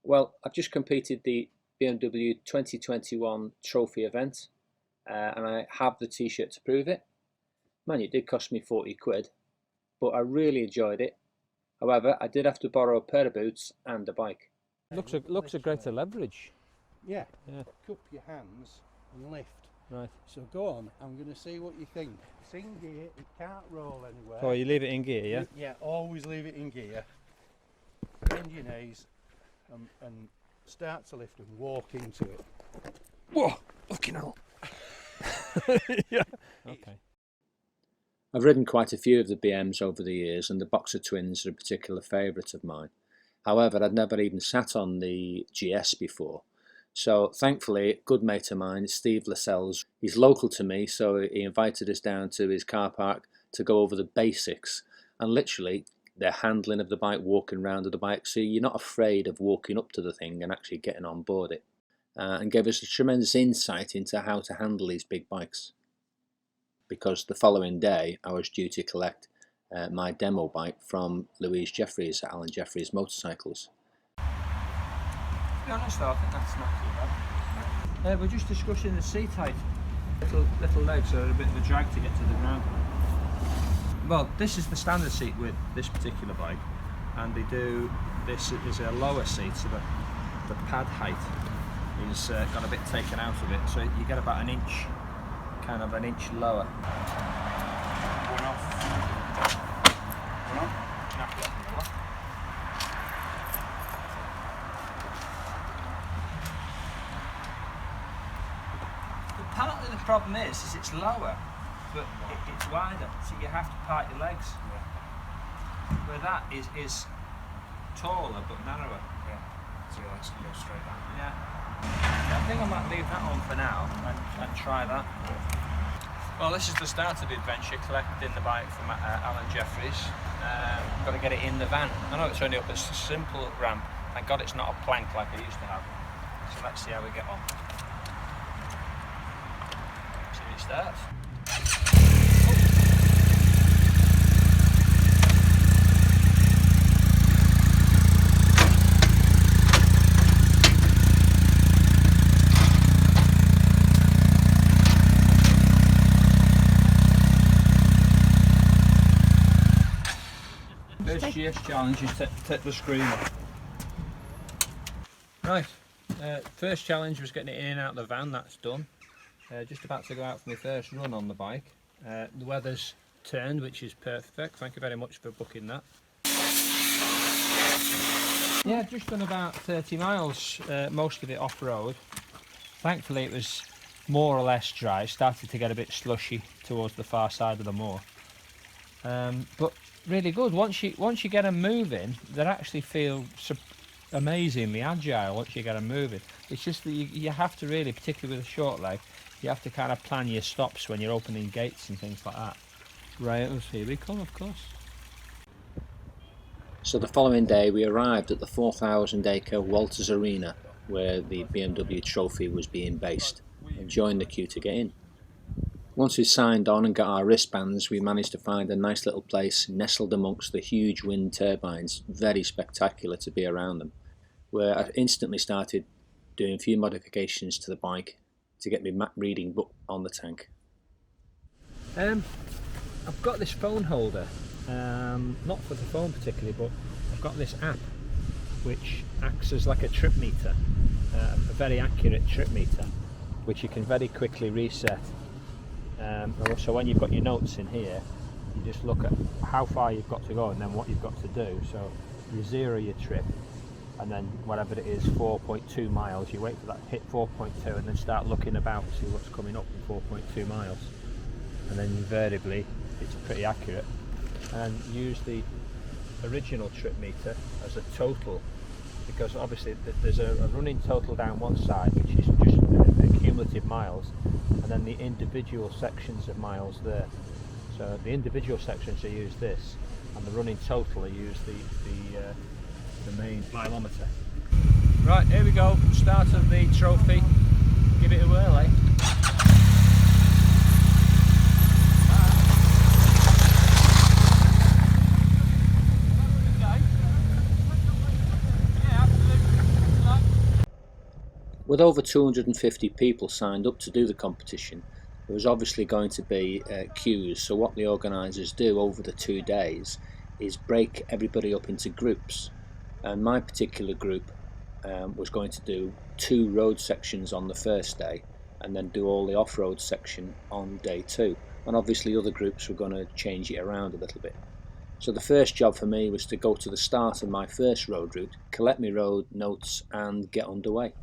Well, I've just completed the BMW 2021 trophy event, and I have the t-shirt to prove it. Man, it did cost me 40 quid, but I really enjoyed it. However, I did have to borrow a pair of boots and a bike. Looks a greater leverage. Yeah. Yeah. Cup your hands and lift. Right. So go on, I'm going to see what you think. It's in gear, it can't roll anywhere. So you leave it in gear, yeah? Yeah, always leave it in gear. Bend your knees and start to lift and walk into it. Whoa! Fucking hell. Yeah. Okay. I've ridden quite a few of the BMs over the years, and the Boxer Twins are a particular favourite of mine. However, I'd never even sat on the GS before. So thankfully, a good mate of mine, Steve Lascelles, he's local to me, so he invited us down to his car park to go over the basics. And literally, the handling of the bike, walking around with the bike, so you're not afraid of walking up to the thing and actually getting on board it. And gave us a tremendous insight into how to handle these big bikes. Because the following day, I was due to collect my demo bike from Louise Jeffries at Alan Jeffries Motorcycles. To be honest though, I think that's not too bad. We're just discussing the seat height. Little legs are a bit of a drag to get to the ground. Well, this is the standard seat with this particular bike, and they do this is a lower seat, so the pad height is got a bit taken out of it, so you get about an inch lower. One off. One on. Partly the problem is it's lower, but it's wider, so you have to part your legs. Yeah. Where that is taller but narrower. Yeah. So your legs can go straight down. Yeah. I think I might leave that on for now and try that. Well, this is the start of the adventure, collecting the bike from Alan Jeffries. Got to get it in the van. I know it's only up a simple ramp. Thank God it's not a plank like I used to have. So let's see how we get on. See if it starts. First GS challenge is take the screen off. Right, first challenge was getting it in and out of the van, that's done. Just about to go out for my first run on the bike. The weather's turned, which is perfect. Thank you very much for booking that. Yeah, just done about 30 miles, most of it off-road. Thankfully it was more or less dry. It started to get a bit slushy towards the far side of the moor. But really good. Once you get them moving, they actually feel amazingly agile once you get them moving. It's just that you have to really, particularly with a short leg, you have to kind of plan your stops when you're opening gates and things like that. Rails, here we come, of course. So the following day we arrived at the 4,000 acre Walters Arena where the BMW Trophy was being based, and joined the queue to get in. Once we signed on and got our wristbands, we managed to find a nice little place nestled amongst the huge wind turbines, very spectacular to be around them, where I instantly started doing a few modifications to the bike to get my map reading book on the tank. I've got this phone holder, not for the phone particularly, but I've got this app which acts as like a trip meter, a very accurate trip meter, which you can very quickly reset. So when you've got your notes in here, you just look at how far you've got to go and then what you've got to do. So you zero your trip, and then whatever it is, 4.2 miles, you wait for that hit 4.2 and then start looking about to see what's coming up in 4.2 miles. And then invariably it's pretty accurate. And use the original trip meter as a total, because obviously there's a running total down one side which is just the cumulative miles, and then the individual sections of miles there. So the individual sections, they use this, and the running total, they use the main mileometer. Right, here we go, start of the trophy. Give it a whirl, eh? With over 250 people signed up to do the competition, there was obviously going to be queues, so what the organisers do over the 2 days is break everybody up into groups, and my particular group was going to do 2 road sections on the first day and then do all the off-road section on day 2, and obviously other groups were going to change it around a little bit. So the first job for me was to go to the start of my first road route, collect my road notes and get underway.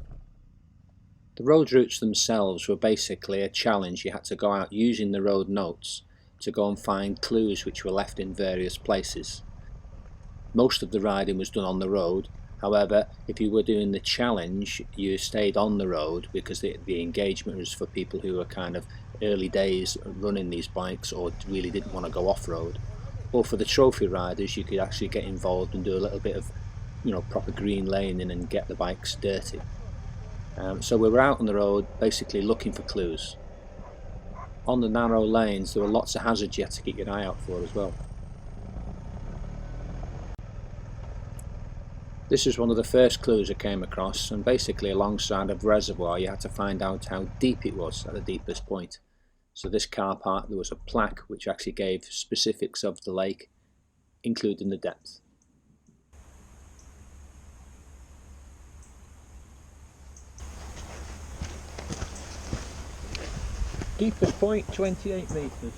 The road routes themselves were basically a challenge. You had to go out using the road notes to go and find clues which were left in various places. Most of the riding was done on the road. However, if you were doing the challenge, you stayed on the road because the engagement was for people who were kind of early days running these bikes or really didn't want to go off-road. Or for the trophy riders, you could actually get involved and do a little bit of, proper green laning and get the bikes dirty. So we were out on the road basically looking for clues. On the narrow lanes there were lots of hazards you had to keep your eye out for as well. This was one of the first clues I came across, and basically alongside a reservoir you had to find out how deep it was at the deepest point. So this car park, there was a plaque which actually gave specifics of the lake, including the depth. Deepest point, 28 metres.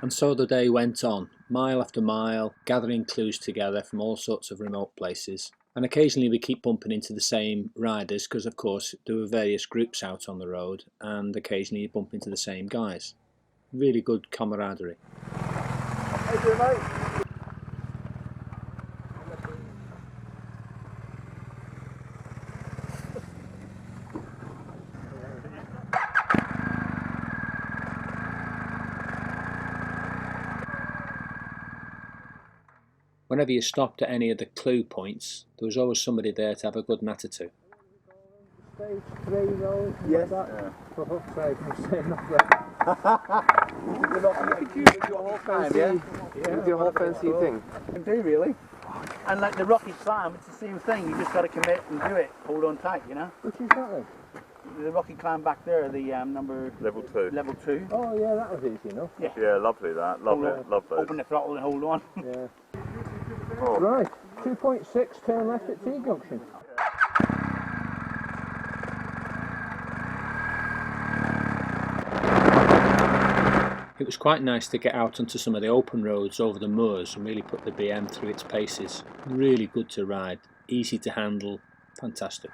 And so the day went on, mile after mile, gathering clues together from all sorts of remote places. And occasionally we keep bumping into the same riders because of course there were various groups out on the road, and occasionally you bump into the same guys. Really good camaraderie. How you doing, mate? Whenever you stopped at any of the clue points, there was always somebody there to have a good natter to. Stage 3 road, Yes. Yeah. For fuck's sake, I'm saying nothing. You do your whole fancy, you do your whole fancy thing. You do really. And like the rocky climb, it's the same thing. You just got to commit and do it. Hold on tight, you know. Which is that then? The rocky climb back there, the number Level 2. level 2. Oh yeah, that was easy enough. Yeah, lovely that. Lovely, love those. Open the throttle and hold on. Yeah. Oh. Right, 2.6, turn left at T-junction. It was quite nice to get out onto some of the open roads over the moors and really put the BM through its paces. Really good to ride, easy to handle, fantastic.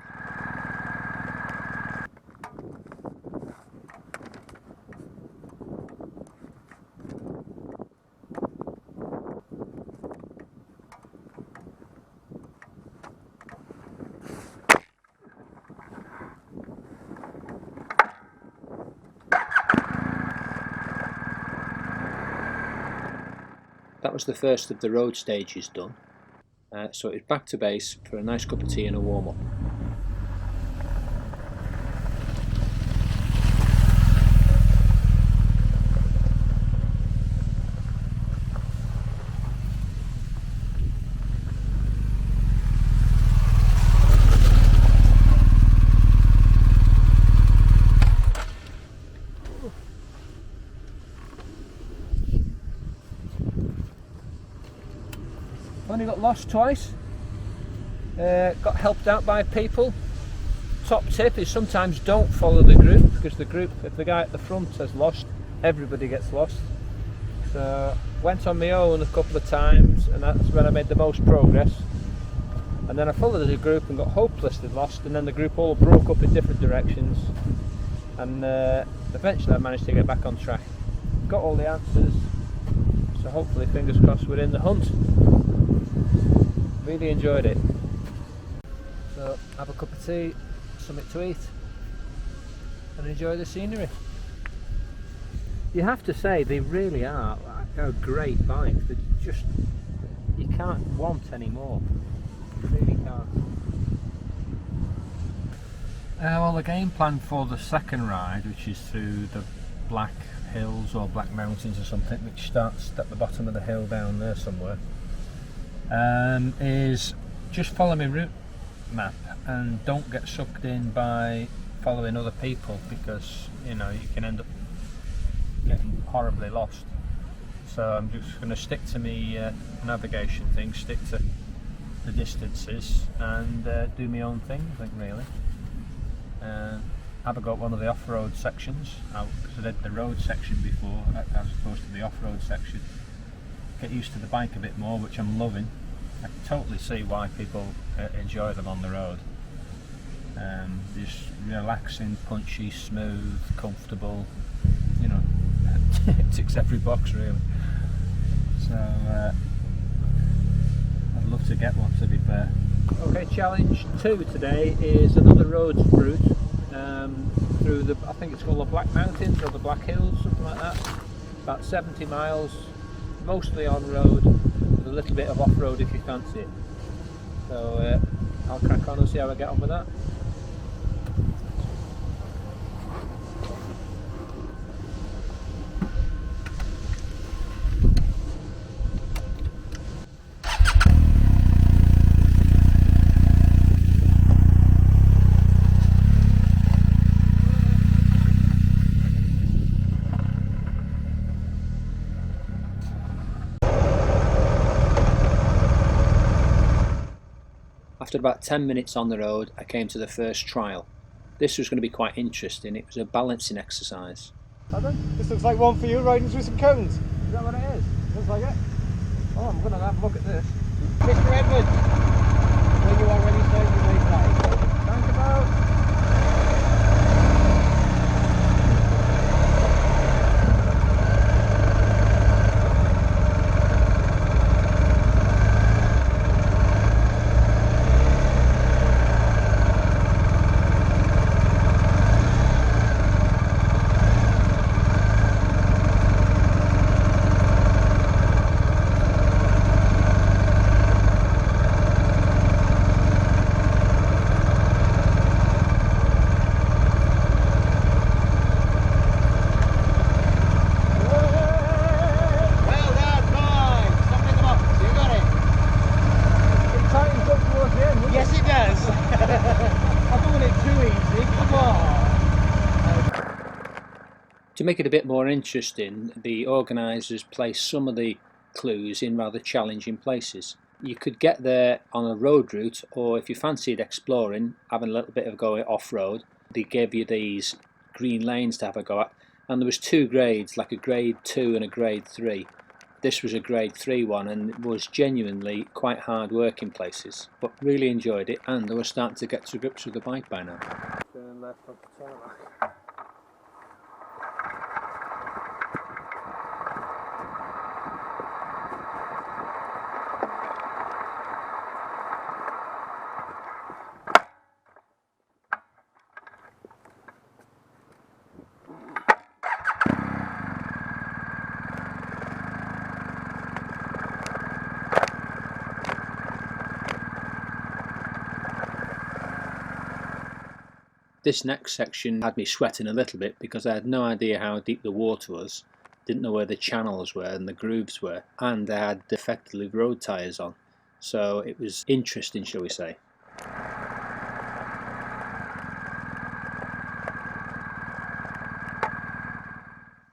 That was the first of the road stages done, so it was back to base for a nice cup of tea and a warm-up. Only got lost twice. Got helped out by people. Top tip is sometimes don't follow the group, because the group, if the guy at the front has lost, everybody gets lost. So went on my own a couple of times, and that's when I made the most progress. And then I followed the group and got hopelessly lost, and then the group all broke up in different directions, and eventually I managed to get back on track. Got all the answers, so hopefully, fingers crossed, we're in the hunt. Really enjoyed it. So have a cup of tea, something to eat, and enjoy the scenery. You have to say they really are a great bike. They're just, you can't want any more. You really can't. Well, the game plan for the second ride, which is through the Black Hills or Black Mountains or something, which starts at the bottom of the hill down there somewhere, is just follow my route map and don't get sucked in by following other people, because you know you can end up getting horribly lost. So I'm just going to stick to my navigation thing, stick to the distances and do my own thing, I think, really. Have a go at one of the off-road sections, because I did the road section before as opposed to the off-road section. Get used to the bike a bit more, which I'm loving. I totally see why people enjoy them on the road. Just relaxing, punchy, smooth, comfortable, you know, it ticks every box really. So I'd love to get one, to be fair. Okay, challenge 2 today is another road route through the, I think it's called the Black Mountains or the Black Hills, something like that. About 70 miles, mostly on road, with a little bit of off-road if you fancy it. So I'll crack on and see how I get on with that. After about 10 minutes on the road, I came to the first trial. This was going to be quite interesting. It was a balancing exercise. This looks like one for you riding through some cones. Is that what it is? Looks like it. Oh, I'm going to have a look at this. Mr. Edwards, when you are ready, sir, you may fly. Thank you, Bo. To make it a bit more interesting, the organisers placed some of the clues in rather challenging places. You could get there on a road route, or if you fancied exploring, having a little bit of going off-road, they gave you these green lanes to have a go at, and there was 2 grades, like a grade 2 and a grade 3. This was a grade 3 one, and it was genuinely quite hard work in places, but really enjoyed it, and I was starting to get to grips with the bike by now. Turn left onto tarmac. This next section had me sweating a little bit because I had no idea how deep the water was, didn't know where the channels were and the grooves were, and I had effectively road tyres on, so it was interesting, shall we say.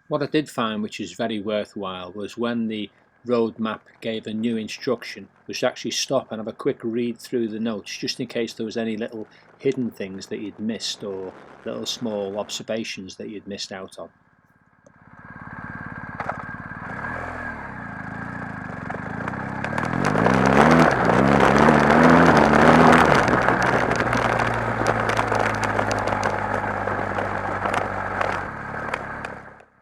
What I did find, which is very worthwhile, was when the road map gave a new instruction, was to actually stop and have a quick read through the notes, just in case there was any little hidden things that you'd missed or little small observations that you'd missed out on.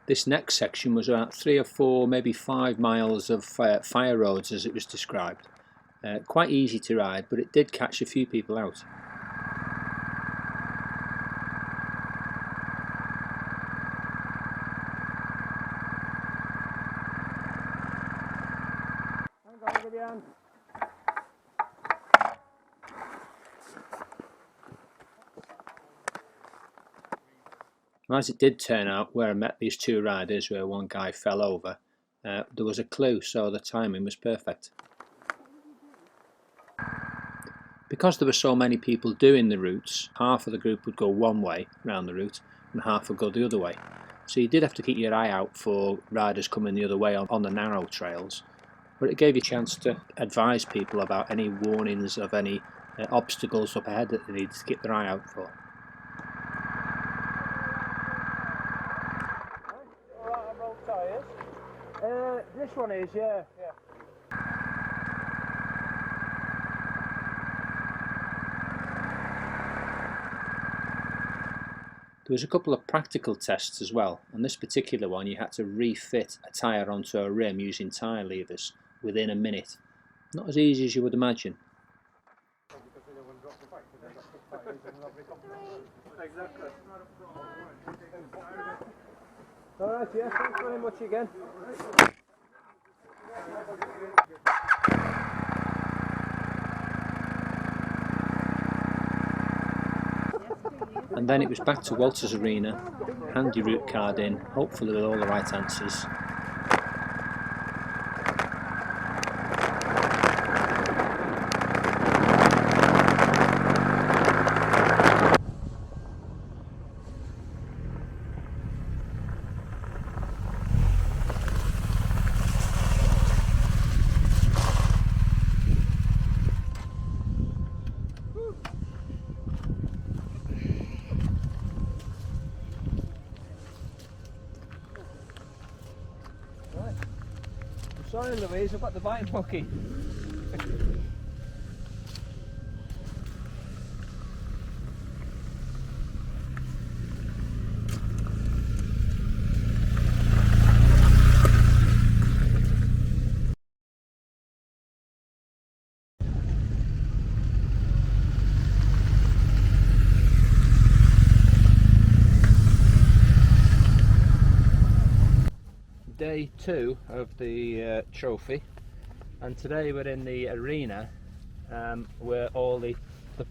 This next section was about 3 or 4, maybe 5 miles of fire roads, as it was described. Quite easy to ride, but it did catch a few people out. As it did turn out, where I met these 2 riders, where one guy fell over, there was a clue, so the timing was perfect. Because there were so many people doing the routes, half of the group would go one way round the route and half would go the other way. So you did have to keep your eye out for riders coming the other way on the narrow trails, but it gave you a chance to advise people about any warnings of any obstacles up ahead that they needed to keep their eye out for. Alright, on road tyres? This one is, yeah. There was a couple of practical tests as well. On this particular one you had to refit a tyre onto a rim using tyre levers within a minute. Not as easy as you would imagine. Exactly. Alright, yeah, thanks very much again. And then it was back to Walters Arena, hand your route card in, hopefully with all the right answers. Sorry Louise, I've got the biting hockey. Day 2 of the trophy, and today we're in the arena where all the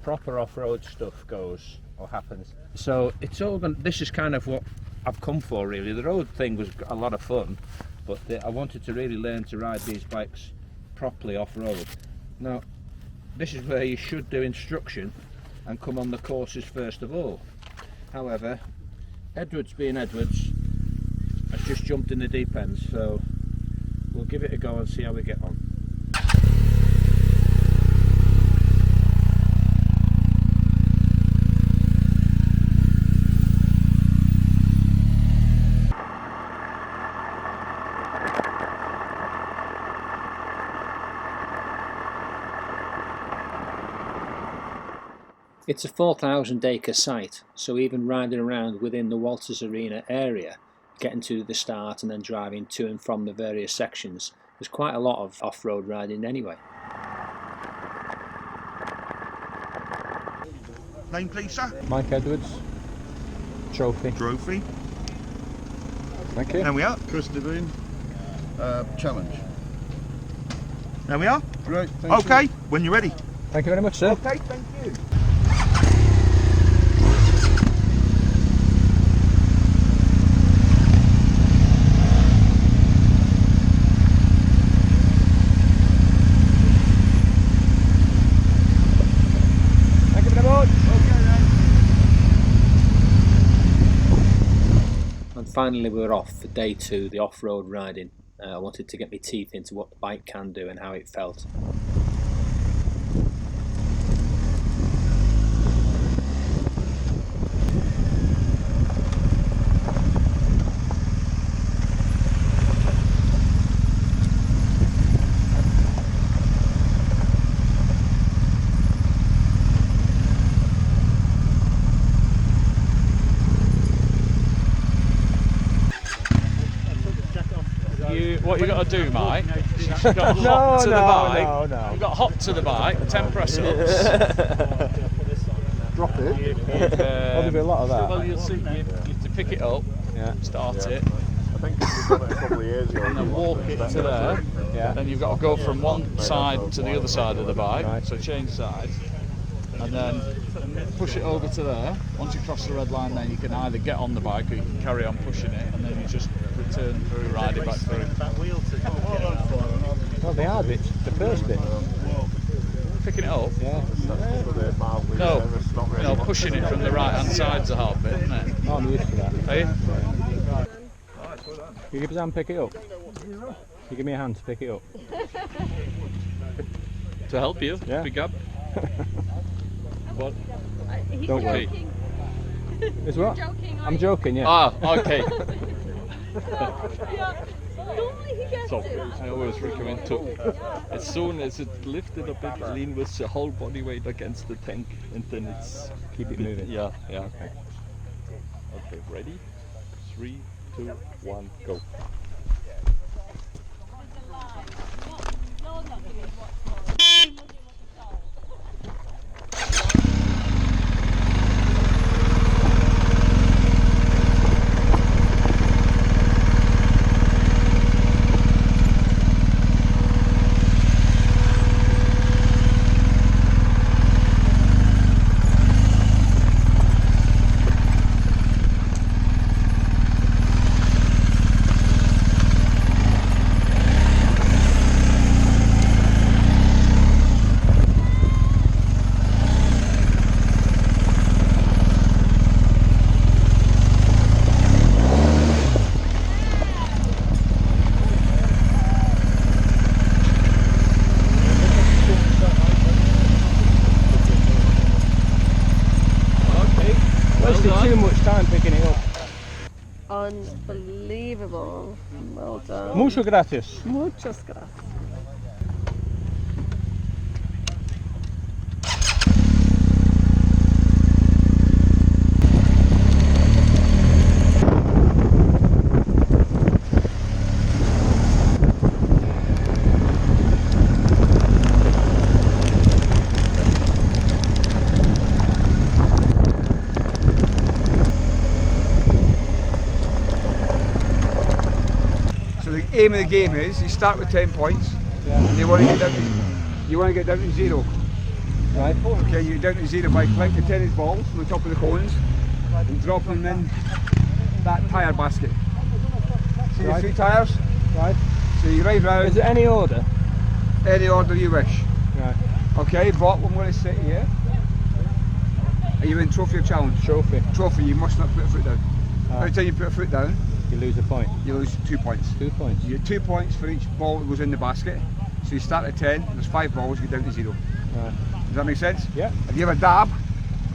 proper off-road stuff goes or happens. So it's all this is kind of what I've come for really. The road thing was a lot of fun, but I wanted to really learn to ride these bikes properly off-road. Now this is where you should do instruction and come on the courses first of all. However, Edwards being Edwards has just jumped in the deep end, so we'll give it a go and see how we get on. It's a 4,000 acre site, so even riding around within the Walters Arena area, getting to the start and then driving to and from the various sections, there's quite a lot of off-road riding anyway. Name please, sir? Mike Edwards, trophy. Trophy. Thank you. There we are. Chris Devine, challenge. There we are. Right, Okay, when you're ready. Thank you very much, sir. Okay, thank you. Finally we were off for day 2, the off-road riding. I wanted to get my teeth into what the bike can do and how it felt. What you got to do, Mike, is you've got to hop to the bike. You've got to hop to the bike, 10 press-ups. Drop it. There'll be a lot of that. Well, you'll see, you have to pick it up, start it, I think we've done it a couple of years ago. and then walk it to there. Then you've got to go from one side to the other side of the bike, so change sides, and then push it over to there. Once you cross the red line, then you can either get on the bike or you can carry on pushing it, and then you just return through, ride it back through. Oh, the hard bit, the first bit. picking it up? Yeah. No, no, pushing it from the right hand side's a hard bit, isn't it? Oh, I'm used to that. Are you? You give us a hand to pick it up? You give me a hand to pick it up? To help you? Yeah. Pick up? What? He's Don't worry. joking. Is what? Joking, I'm joking, yeah. Ah, okay. Yeah. Normally he gets So it. I always recommend to, as soon as it lifted a bit, lean with the whole body weight against the tank, and then it's Keep it moving. yeah, yeah. Okay, ready? 3, 2, 1, go. Wasted too much time picking it up. Unbelievable. Well done. Mucho gracias. Muchas gracias. So the aim of the game is you start with 10 points and you want to get down to 0. Right. Okay, you get down to 0 by collecting tennis balls from the top of the cones and dropping them in that tyre basket. See the 3 tyres? Right. So you ride round Is it any order? any order you wish. Right. Okay, but I'm going to sit here. Are you in trophy or challenge? Trophy. Trophy, you must not put a foot down. Ah. Every time you put a foot down, You lose a point. you lose 2 points. 2 points. You get 2 points for each ball that goes in the basket. So you start at 10, there's 5 balls, you get down to 0. Right. Does that make sense? Yeah. If you have a dab,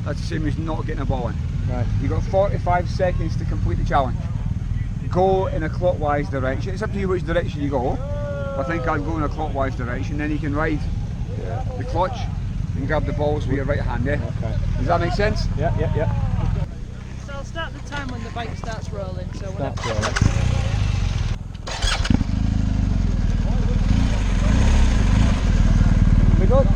that's the same as not getting a ball in. Right. You've got 45 seconds to complete the challenge. Go in a clockwise direction. It's up to you which direction you go. I think I'd go in a clockwise direction, then you can ride the clutch and grab the balls with your right hand, yeah? Okay. Does that make sense? Yeah, yeah, yeah. So I'll start the time when the bike starts rolling. So That's whenever. right. We good?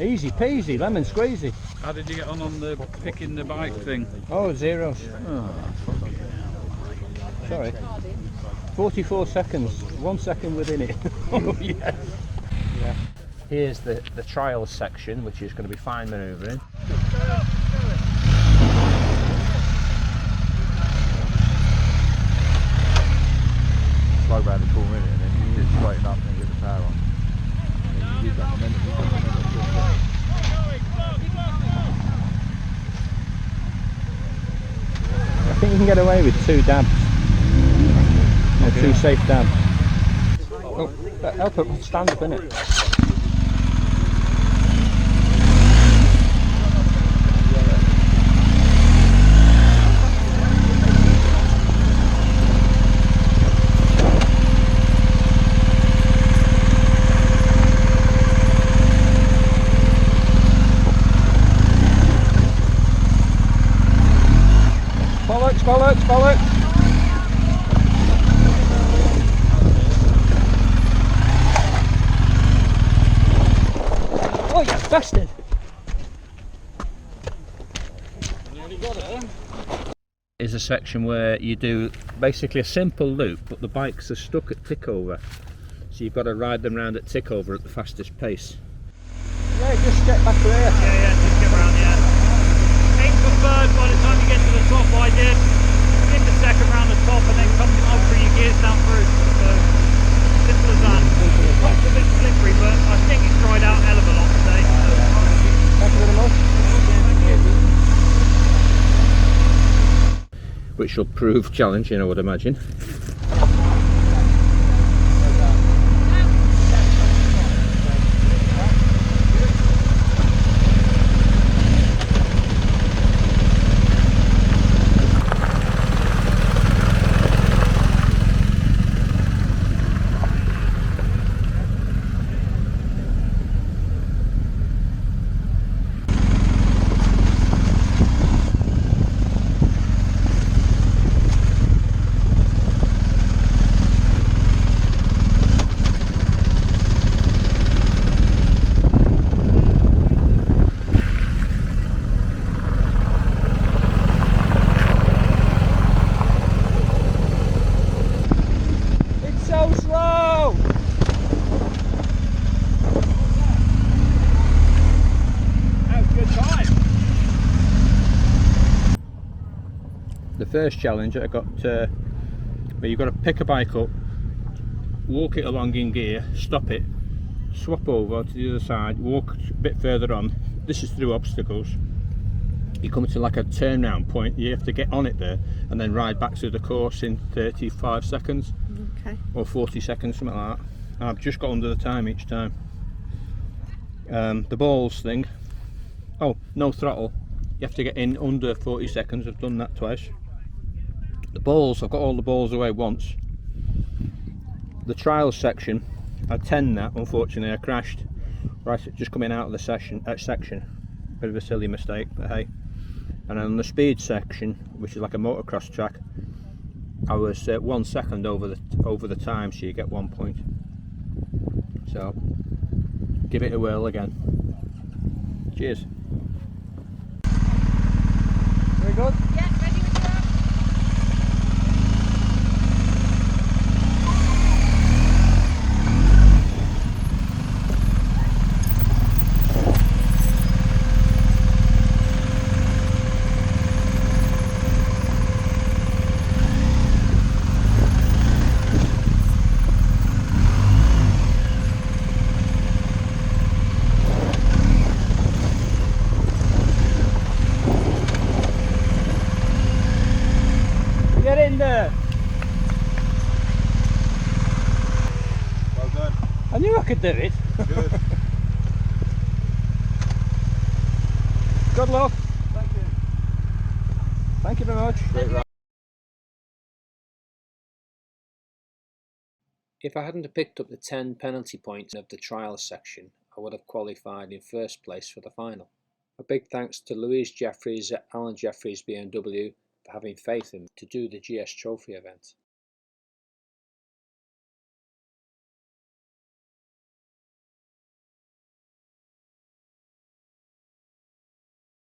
Easy peasy, lemon squeezy. How did you get on the picking the bike thing? Oh, zeros. Sorry. 44 seconds, 1 second within it. Oh, yes. Yeah. Here's the trials section, which is going to be fine manoeuvring. Slow round the corner and then you just straighten up and get the power on. And then you use that momentum. I think you can get away with 2 dabs. Or 2 safe dabs. Oh, help it, stand up, innit? Bollocks, bollocks, bollocks! Bastard! Is a section where you do basically a simple loop, but the bikes are stuck at tick over, so you've got to ride them round at tick over at the fastest pace. Yeah, just get back there. Yeah, just get around, yeah. Aim for third by the time you get to the top, I did. Skip the second round the top and then come up through your gears down through. So, simple as that. It's a bit slippery, but I think it's dried out a hell of a lot today. Thank you very much. Which will prove challenging, I would imagine. The first challenge I got, where you've got to pick a bike up, walk it along in gear, stop it, swap over to the other side, walk a bit further on. This is through obstacles. You come to like a turnaround point, you have to get on it there and then ride back through the course in 35 seconds or 40 seconds, something like that. And I've just got under the time each time. The balls thing, oh, no throttle, you have to get in under 40 seconds. I've done that twice. The balls, I've got all the balls away once. The trials section, I 10 that, unfortunately I crashed right just coming out of the section. Bit of a silly mistake, but hey. And then on the speed section, which is like a motocross track, I was 1 second over the time, so you get 1 point. So give it a whirl again. Cheers. Very good. Yeah, ready when you are. Get in there! Well done. I knew I could do it. Good. Good luck. Thank you. Thank you very much. If I hadn't picked up the 10 penalty points of the trials section, I would have qualified in first place for the final. A big thanks to Louise Jeffries at Alan Jeffries BMW for having faith in me to do the GS Trophy event.